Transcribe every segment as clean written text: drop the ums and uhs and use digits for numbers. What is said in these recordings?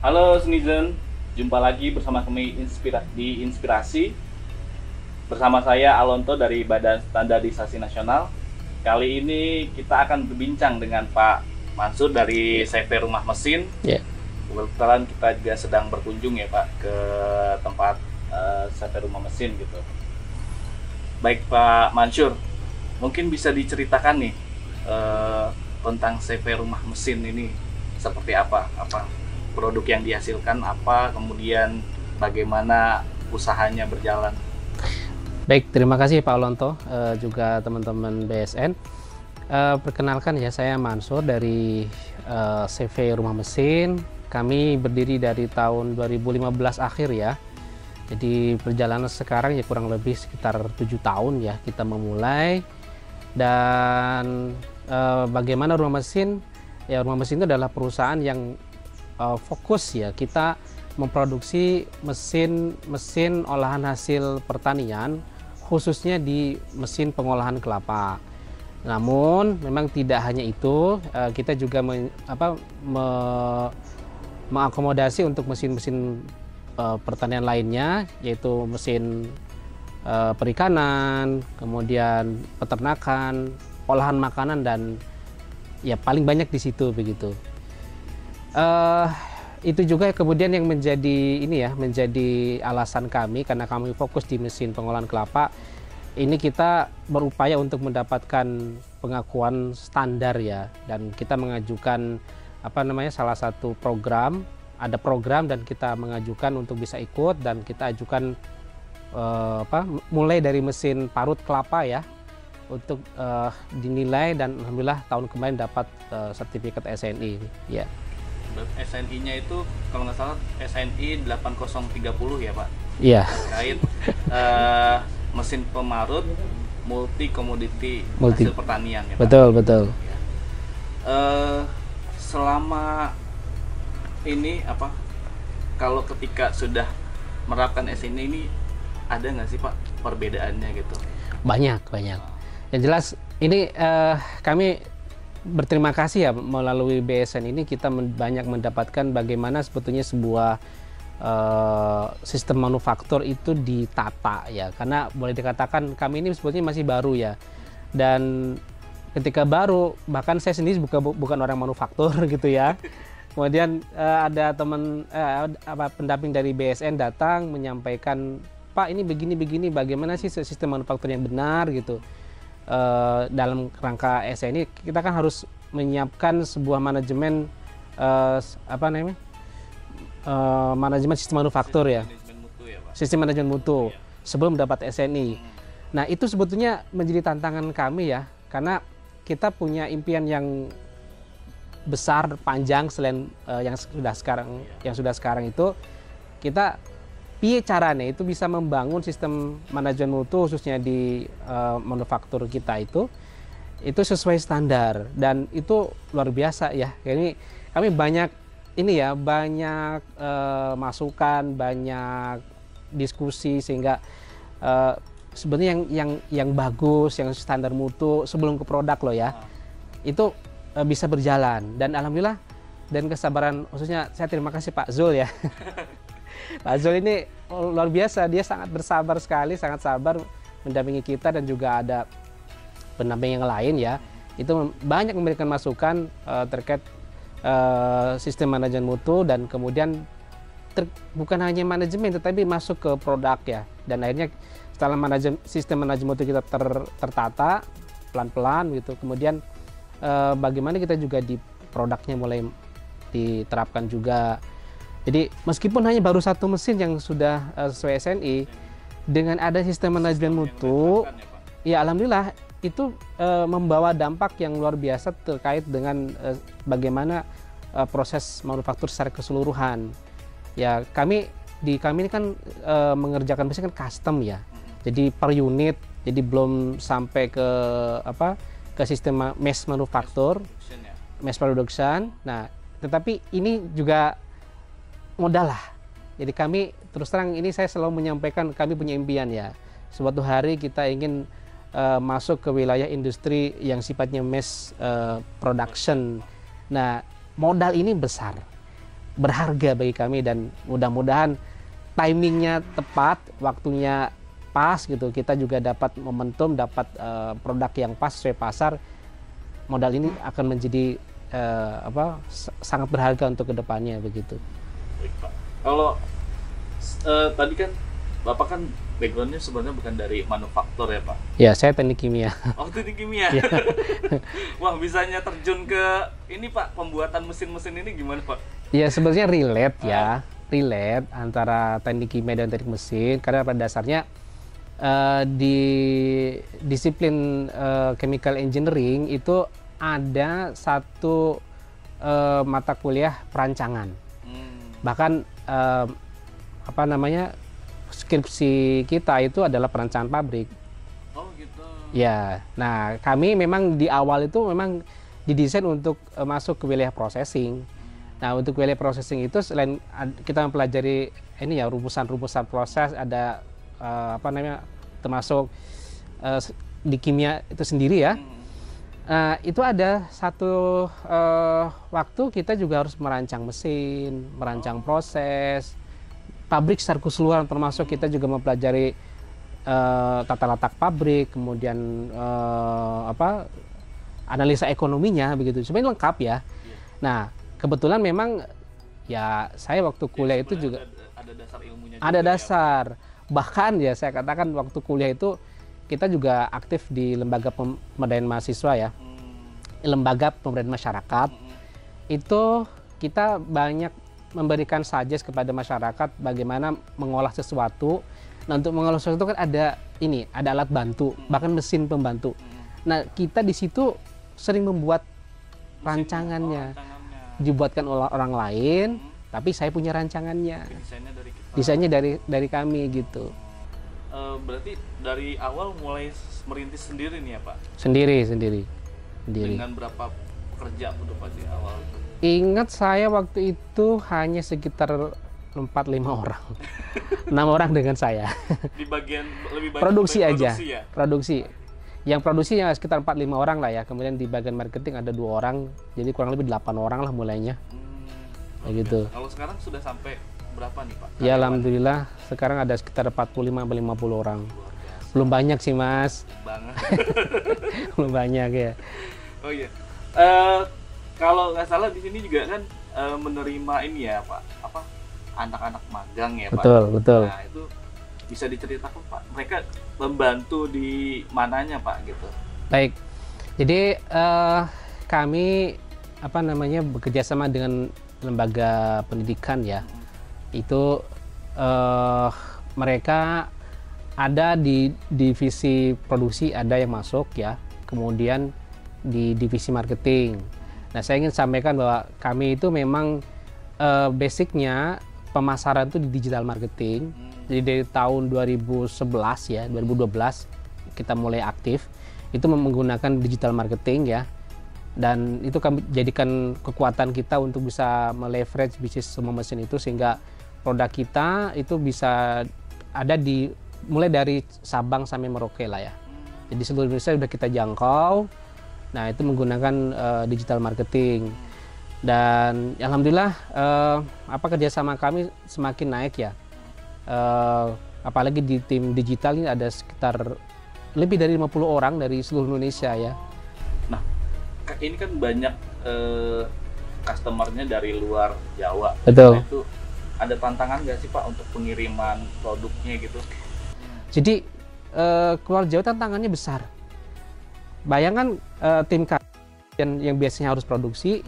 Halo Senizen, jumpa lagi bersama kami di Inspirasi. Bersama saya Alonto dari Badan Standarisasi Nasional. Kali ini kita akan berbincang dengan Pak Mansur dari CV Rumah Mesin. Ya, Kebetulan kita juga sedang berkunjung ya Pak ke tempat CV Rumah Mesin gitu. Baik Pak Mansur, mungkin bisa diceritakan nih tentang CV Rumah Mesin ini seperti apa produk yang dihasilkan, apa kemudian bagaimana usahanya berjalan. baik, terima kasih Pak Alonto, juga teman-teman BSN. Perkenalkan ya, saya Mansur dari CV Rumah Mesin. Kami berdiri dari tahun 2015 akhir ya. Jadi perjalanan sekarang ya kurang lebih sekitar 7 tahun ya kita memulai. Dan bagaimana Rumah Mesin? Ya, Rumah Mesin itu adalah perusahaan yang fokus ya, kita memproduksi mesin olahan hasil pertanian, khususnya di mesin pengolahan kelapa. Namun memang tidak hanya itu, kita juga mengakomodasi untuk mesin-mesin pertanian lainnya, yaitu mesin perikanan, kemudian peternakan, olahan makanan, dan ya paling banyak di situ begitu. Itu juga kemudian yang menjadi alasan kami, karena kami fokus di mesin pengolahan kelapa. Ini kita berupaya untuk mendapatkan pengakuan standar ya, dan kita mengajukan salah satu program, ada program dan kita mengajukan untuk bisa ikut, dan kita ajukan mulai dari mesin parut kelapa ya untuk dinilai, dan alhamdulillah tahun kemarin dapat sertifikat SNI ya. SNI-nya itu kalau nggak salah SNI 8030 ya Pak? Iya. Terkait mesin pemarut multi komoditi hasil pertanian ya Pak? Betul. Ya. Selama ini kalau ketika sudah menerapkan SNI ini ada nggak sih Pak perbedaannya gitu? Banyak. Yang jelas ini kami berterima kasih ya, melalui BSN ini kita banyak mendapatkan bagaimana sebetulnya sebuah sistem manufaktur itu ditata ya, karena boleh dikatakan kami ini sebetulnya masih baru ya, dan ketika baru, bahkan saya sendiri bukan orang manufaktur gitu ya. Kemudian ada teman pendamping dari BSN datang menyampaikan, Pak ini begini bagaimana sih sistem manufaktur yang benar gitu. Dalam rangka SNI kita kan harus menyiapkan sebuah manajemen manajemen sistem manufaktur ya, sistem manajemen mutu sebelum dapat SNI. Nah itu sebetulnya menjadi tantangan kami ya, karena kita punya impian yang besar panjang selain yang sudah sekarang itu, kita caranya itu bisa membangun sistem manajemen mutu khususnya di manufaktur kita itu sesuai standar, dan itu luar biasa ya. Ini kami banyak masukan, banyak diskusi, sehingga sebenarnya yang bagus, yang standar mutu sebelum ke produk loh ya, itu bisa berjalan, dan alhamdulillah, dan kesabaran khususnya saya terima kasih Pak Zul ya. Pak Zul ini luar biasa, dia sangat bersabar sekali, sangat sabar mendampingi kita, dan juga ada pendamping yang lain ya. Itu banyak memberikan masukan terkait sistem manajemen mutu, dan kemudian bukan hanya manajemen tetapi masuk ke produk ya. Dan akhirnya setelah sistem manajemen mutu kita tertata pelan-pelan gitu, kemudian bagaimana kita juga di produknya mulai diterapkan juga. Jadi meskipun hanya baru satu mesin yang sudah sesuai SNI, dengan ada sistem manajemen mutu, ya alhamdulillah itu membawa dampak yang luar biasa terkait dengan bagaimana proses manufaktur secara keseluruhan. Ya kami ini kan mengerjakan mesin kan custom ya, jadi per unit, jadi belum sampai ke sistem mass manufaktur, mass production. Nah tetapi ini juga modal lah. Jadi kami terus terang, ini saya selalu menyampaikan, kami punya impian ya, suatu hari kita ingin masuk ke wilayah industri yang sifatnya mass production. Nah modal ini besar, berharga bagi kami, dan mudah-mudahan timingnya tepat, waktunya pas gitu. Kita juga dapat momentum, dapat produk yang pas sesuai pasar. Modal ini akan menjadi sangat berharga untuk kedepannya begitu. Baik, Pak. Kalau tadi kan Bapak kan backgroundnya sebenarnya bukan dari manufaktur ya, Pak? Ya, saya teknik kimia. Oh, teknik kimia. Ya. Wah, bisanya terjun ke ini, Pak, pembuatan mesin-mesin ini gimana, Pak? Ya, sebenarnya relate ya, relate antara teknik kimia dan teknik mesin, karena pada dasarnya di disiplin chemical engineering itu ada satu mata kuliah perancangan. Bahkan skripsi kita itu adalah perancangan pabrik. Oh gitu. Ya, nah kami memang di awal itu memang didesain untuk masuk ke wilayah processing. Nah, untuk wilayah processing itu selain kita mempelajari ini ya rumus-rumusan proses, ada termasuk di kimia itu sendiri ya. Itu ada satu waktu kita juga harus merancang mesin, merancang proses, pabrik secara keseluruhan, termasuk kita juga mempelajari tata letak pabrik, kemudian analisa ekonominya begitu. Sebenarnya lengkap ya. Nah, kebetulan memang ya saya waktu kuliah itu juga ada dasar ilmunya. Ada juga dasar. Bahkan ya saya katakan waktu kuliah itu kita juga aktif di lembaga pemberdayaan mahasiswa ya. Lembaga pemberdayaan masyarakat. Itu kita banyak memberikan suggest kepada masyarakat bagaimana mengolah sesuatu. Nah, untuk mengolah sesuatu kan ada alat bantu, bahkan mesin pembantu. Nah, kita di situ sering membuat rancangannya. Dibuatkan oleh orang lain, tapi saya punya rancangannya. Desainnya dari kita. Desainnya dari kami gitu. Berarti dari awal mulai merintis sendiri nih ya, Pak? Sendiri. Dengan berapa pekerja tuh Pak di awal? Ingat saya waktu itu hanya sekitar 4-5 orang. 6 orang dengan saya. Di bagian lebih banyak produksi aja. Produksi ya? Produksi. Yang produksi ya sekitar 4-5 orang lah ya. Kemudian di bagian marketing ada 2 orang. Jadi kurang lebih 8 orang lah mulainya. Kayak gitu. Kalau sekarang sudah sampai berapa nih, Pak? Ya alhamdulillah sekarang ada sekitar 45-50 orang. Belum banyak sih, Mas. Banget. Belum banyak ya. Oh iya. Kalau nggak salah di sini juga kan menerima ini ya, Pak, anak-anak magang ya, Pak. Betul. Nah, itu bisa diceritakan, Pak, mereka membantu di mananya, Pak, gitu. Baik. Jadi kami bekerja sama dengan lembaga pendidikan ya. Itu mereka ada di divisi produksi, ada yang masuk ya. Kemudian di divisi marketing. Nah, saya ingin sampaikan bahwa kami itu memang basicnya pemasaran itu di digital marketing. Jadi dari tahun 2011 ya, 2012 kita mulai aktif. Itu menggunakan digital marketing ya. Dan itu kami jadikan kekuatan kita untuk bisa meleverage bisnis semua mesin itu, sehingga produk kita itu bisa ada mulai dari Sabang sampai Merauke lah ya. Jadi seluruh Indonesia sudah kita jangkau. Nah, itu menggunakan digital marketing. Dan alhamdulillah kerjasama kami semakin naik ya. Apalagi di tim digital ini ada sekitar lebih dari 50 orang dari seluruh Indonesia ya. Nah, ini kan banyak customernya dari luar Jawa. Betul. Nah, itu ada tantangan nggak sih, Pak, untuk pengiriman produknya gitu? Jadi keluar Jawa tantangannya besar. Bayangkan tim yang biasanya harus produksi,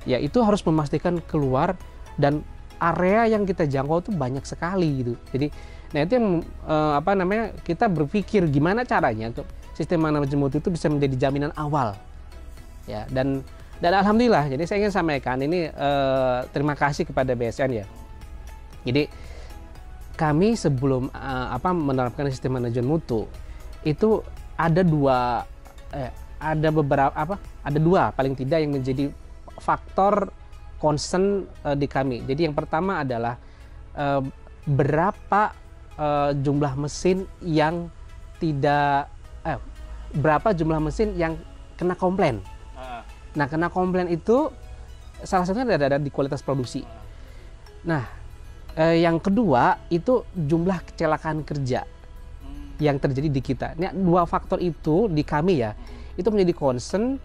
ya itu harus memastikan keluar, dan area yang kita jangkau itu banyak sekali gitu. Jadi, nah itu yang kita berpikir gimana caranya untuk sistem manajemen mutu itu bisa menjadi jaminan awal, ya. Dan alhamdulillah, jadi saya ingin sampaikan ini terima kasih kepada BSN ya. Jadi kami sebelum menerapkan sistem manajemen mutu itu ada dua paling tidak yang menjadi faktor concern di kami. Jadi yang pertama adalah berapa jumlah mesin yang kena komplain. Nah, kena komplain itu salah satunya ada di kualitas produksi. Nah, yang kedua itu jumlah kecelakaan kerja yang terjadi di kita. Ini dua faktor itu di kami ya, itu menjadi concern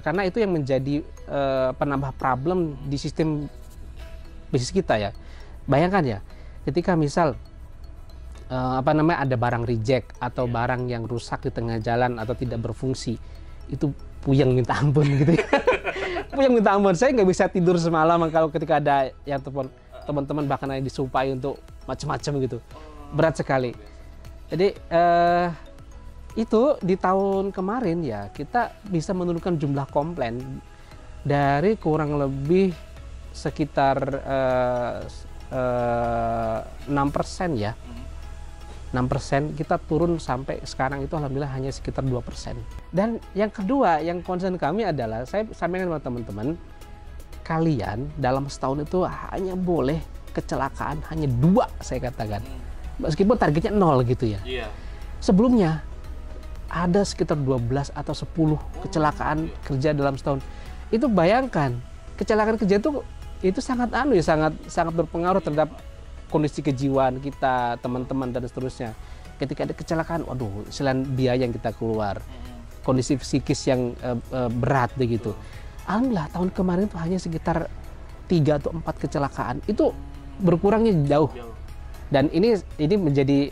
karena itu yang menjadi penambah problem di sistem bisnis kita ya. Bayangkan ya, ketika misal ada barang reject atau barang yang rusak di tengah jalan atau tidak berfungsi, itu puyeng minta ampun gitu ya. Puyeng minta ampun, saya nggak bisa tidur semalam kalau ketika ada yang teman-teman bahkan ada disumpahi untuk macam-macam gitu, berat sekali. Jadi itu di tahun kemarin ya kita bisa menurunkan jumlah komplain dari kurang lebih sekitar 6% ya. 6% kita turun sampai sekarang itu alhamdulillah hanya sekitar 2%. Dan yang kedua yang concern kami adalah, saya sampaikan sama teman-teman, kalian dalam setahun itu hanya boleh kecelakaan hanya 2, saya katakan. Meskipun targetnya 0 gitu ya. Sebelumnya ada sekitar 12 atau 10 kecelakaan kerja dalam setahun. Itu bayangkan, kecelakaan kerja itu sangat sangat berpengaruh terhadap kondisi kejiwaan kita, teman-teman dan seterusnya. Ketika ada kecelakaan, waduh, selain biaya yang kita keluar, kondisi psikis yang berat begitu. Alhamdulillah tahun kemarin itu hanya sekitar 3 atau 4 kecelakaan. Itu berkurangnya jauh. Dan ini menjadi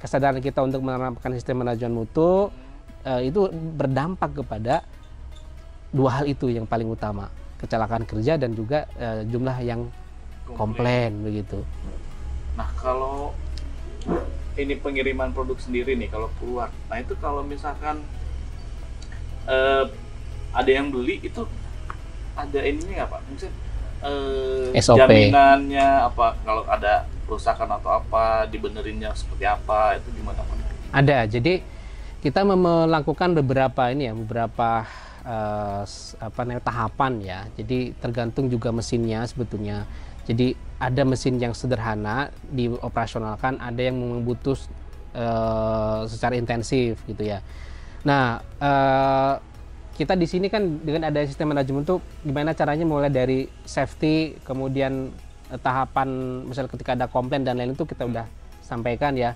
kesadaran kita untuk menerapkan sistem manajemen mutu itu berdampak kepada 2 hal itu yang paling utama, kecelakaan kerja dan juga jumlah yang komplain begitu. Nah, kalau ini pengiriman produk sendiri nih kalau keluar, nah itu kalau misalkan ada yang beli itu ada ininya nggak Pak? Mungkin SOP. Jaminannya apa kalau ada kerusakan atau apa, dibenerinnya seperti apa, itu gimana Pak? Ada, jadi kita melakukan beberapa tahapan ya. Jadi tergantung juga mesinnya sebetulnya. Jadi ada mesin yang sederhana dioperasionalkan, ada yang memang butuh secara intensif gitu ya. Nah, kita di sini kan dengan ada sistem manajemen tuh gimana caranya mulai dari safety, kemudian tahapan misalnya ketika ada komplain dan lain itu kita udah sampaikan ya.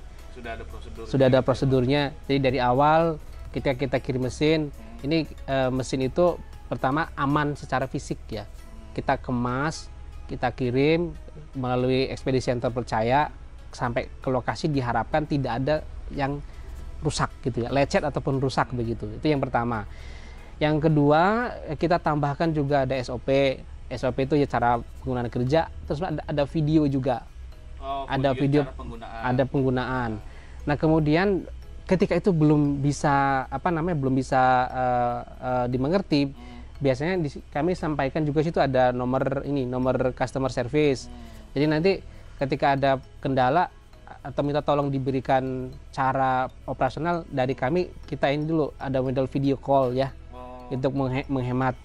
Sudah ada prosedurnya. Jadi dari awal ketika kita kirim mesin, ini mesin itu pertama aman secara fisik ya. Kita kemas, kita kirim melalui ekspedisi yang terpercaya sampai ke lokasi, diharapkan tidak ada yang rusak gitu ya, lecet ataupun rusak begitu. Itu yang pertama. Yang kedua, kita tambahkan juga ada SOP. SOP itu ya cara penggunaan kerja, terus ada video juga. Ada video, ada penggunaan. Nah, kemudian ketika itu belum bisa dimengerti, biasanya kami sampaikan juga situ ada nomor customer service. Jadi nanti ketika ada kendala atau minta tolong diberikan cara operasional dari kami, kita ini dulu ada model video call ya, untuk menghemat.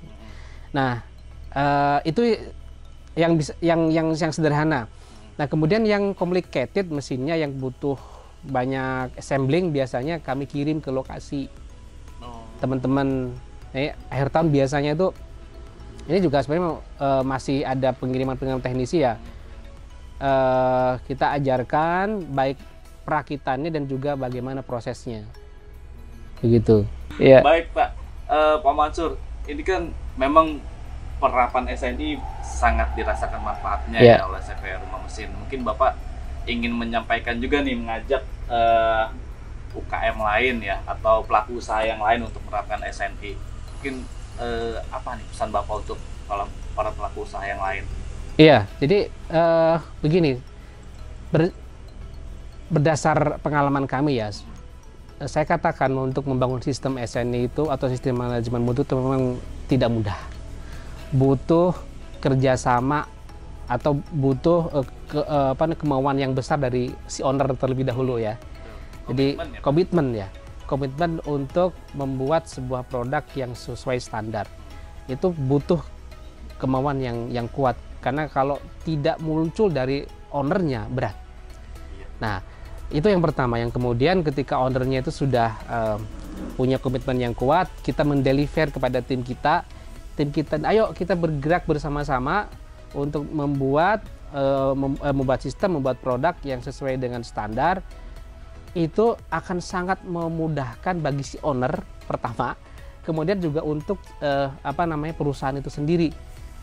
Nah, itu yang sederhana. Nah, kemudian yang complicated mesinnya yang butuh banyak assembling, biasanya kami kirim ke lokasi teman-teman. Akhir tahun biasanya itu ini juga sebenarnya masih ada pengiriman teknisi ya. Kita ajarkan baik perakitannya dan juga bagaimana prosesnya begitu ya. Baik Pak, Pak Mansur, ini kan memang penerapan SNI sangat dirasakan manfaatnya ya oleh CPR Rumah Mesin. Mungkin Bapak ingin menyampaikan juga nih, mengajak UKM lain ya atau pelaku usaha yang lain untuk menerapkan SNI. Mungkin apa nih pesan Bapak untuk para pelaku usaha yang lain? Iya, jadi begini, berdasar pengalaman kami ya, saya katakan untuk membangun sistem SNI itu atau sistem manajemen mutu itu memang tidak mudah. Butuh kerjasama atau butuh kemauan yang besar dari si owner terlebih dahulu ya. Jadi komitmen untuk membuat sebuah produk yang sesuai standar itu butuh kemauan yang kuat, karena kalau tidak muncul dari ownernya berat. Nah, itu yang pertama. Yang kemudian ketika ownernya itu sudah punya komitmen yang kuat, kita mendeliver kepada tim kita, ayo kita bergerak bersama-sama untuk membuat sistem, membuat produk yang sesuai dengan standar, itu akan sangat memudahkan bagi si owner pertama, kemudian juga untuk perusahaan itu sendiri.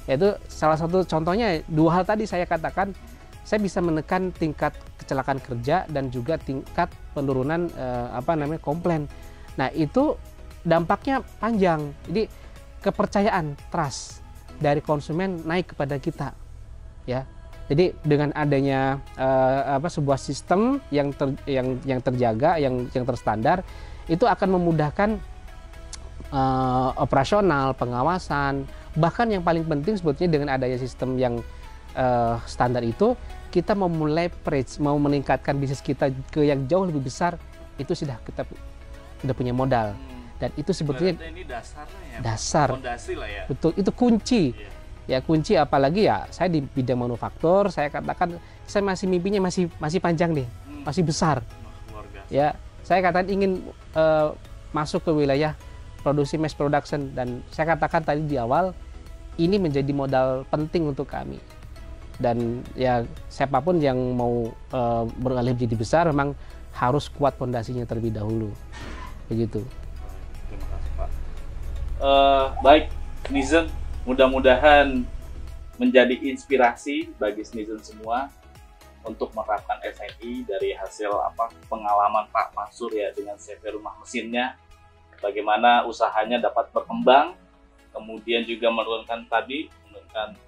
Yaitu salah satu contohnya 2 hal tadi saya katakan, saya bisa menekan tingkat kecelakaan kerja dan juga tingkat penurunan komplain. Nah, itu dampaknya panjang. Jadi kepercayaan, trust dari konsumen naik kepada kita, ya. Jadi dengan adanya sebuah sistem yang terjaga, yang terstandar, itu akan memudahkan operasional, pengawasan, bahkan yang paling penting sebetulnya dengan adanya sistem yang standar itu, kita mau mulai mau meningkatkan bisnis kita ke yang jauh lebih besar, itu sudah kita punya modal. Dan itu sebetulnya ini dasarnya ya, dasar, fondasi lah ya. Betul, itu kunci. Iya. Ya kunci, apalagi ya saya di bidang manufaktur, saya katakan saya masih mimpinya masih panjang nih, masih besar. Luar biasa. Ya, saya katakan ingin masuk ke wilayah produksi mass production, dan saya katakan tadi di awal ini menjadi modal penting untuk kami. Dan ya siapapun yang mau beralih menjadi besar memang harus kuat fondasinya terlebih dahulu. Begitu. Terima kasih Pak. Baik, netizen, mudah-mudahan menjadi inspirasi bagi netizen semua untuk menerapkan SNI dari hasil pengalaman Pak Mansur ya dengan CV Rumah Mesinnya, bagaimana usahanya dapat berkembang, kemudian juga menurunkan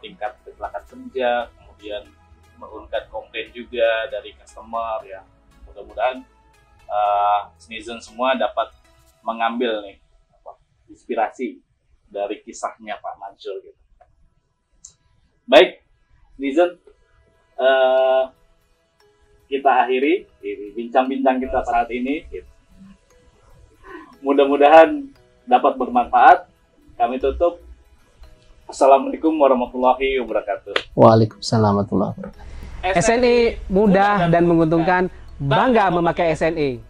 tingkat kecelakaan kerja, kemudian menurunkan komplain juga dari customer ya. Mudah-mudahan netizen semua dapat mengambil nih inspirasi dari kisahnya Pak Mansur gitu. Baik, netizen, kita akhiri bincang-bincang kita saat ini. Gitu. Mudah-mudahan dapat bermanfaat. Kami tutup. Assalamualaikum warahmatullahi wabarakatuh. Waalaikumsalam warahmatullahi wabarakatuh. SNI mudah dan menguntungkan, bangga memakai SNI.